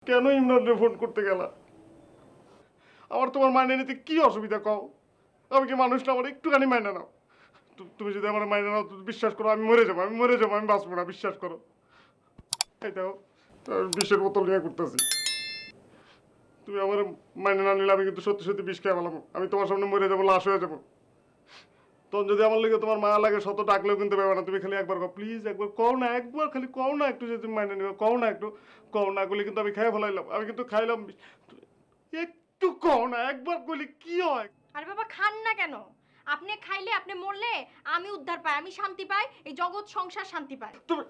কেন ইমরানরে ফোন করতে গেলা? আমার তোমার মাইনে নিতে কি অসুবিধা কও? আমি কি মানুষ না? আমার একটুখানি মাইনে নাও। তুমি যদি আমার মাইনে নাও, বিশ্বাস করো আমি মরে যাবো, আমি বাঁচবো না, বিশ্বাস করো। এই দেখো, বিষের বোতল নিয়ে করতেছি। তুমি আমার মাইনে না নিলে আমি কিন্তু সত্যি সত্যি বিষ খেয়ে ফেলাম। আমি তোমার সামনে মরে যাবো, লাশ হয়ে যাবো। তখন যদি আমার লেগে তোমার মায়া লাগে, শত ডাকলেও কিন্তু পাবে না। তুমি খালি একবার কও, প্লিজ একবার কও না, একবার খালি কও না একটু, যে তুমি মাইনে নিবে, কও না একটু। কও না করলে কিন্তু আমি খেয়ে ফেলাইলাম, আমি কিন্তু খাইলাম। একটু কও না, একবার করলে কি হয়? আরে বাবা, খান না কেন? আপনি খাইলে, আপনি মরলে আমি উদ্ধার পাই, আমি শান্তি পাই, এই জগৎ সংসার শান্তি পায়। তুমি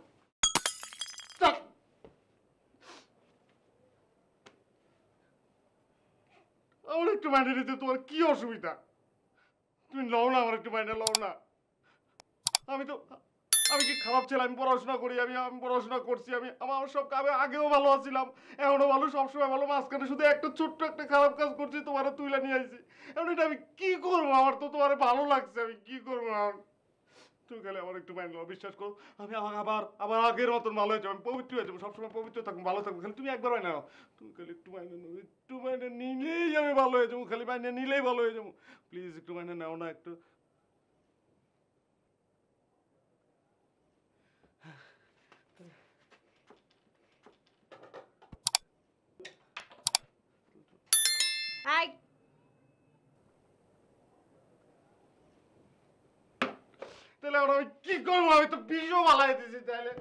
আমার একটু মাইনে নিতে তোমার কি অসুবিধা? তুমি লও না, আমার একটু মাইনে লও না। আমি তো, আমি কি খারাপ ছিলাম? আমি পড়াশোনা করি, আমি আমি পড়াশোনা করছি, আমার সব, আমি আগেও ভালো আছিলাম, এখনো ভালো, সবসময় ভালো। মাঝখানে শুধু একটা ছোট্ট একটা খারাপ কাজ করছি, তোমার তুইলা নিয়ে আইছি। এখন এটা আমি কি করবো? আমার তো তোমার ভালো লাগছে, আমি কি করবো এখন? তুমি খালি আমার একটু মাইন্ড নাও, বিশ্বাস করো। আমি আবার আবার আগের মতন ভালো হয়ে যাবো, আমি পবিত্র হয়ে যাবো, সবসময় পবিত্র থাকবো, ভালো থাকবো। খালি তুমি একবার মাইনে নাও। তুমি খালি একটু মাইনে নাও, একটু মাইনে নিলেই আমি ভালো হয়ে যাবো, খালি মাইনে নিলেই ভালো হয়ে যাবো। প্লিজ একটু মাইনে নাও না একটু। আই, তাহলে এখন আমি কি করবো? আমি তো বিষও বালাই দিছি তাহলে।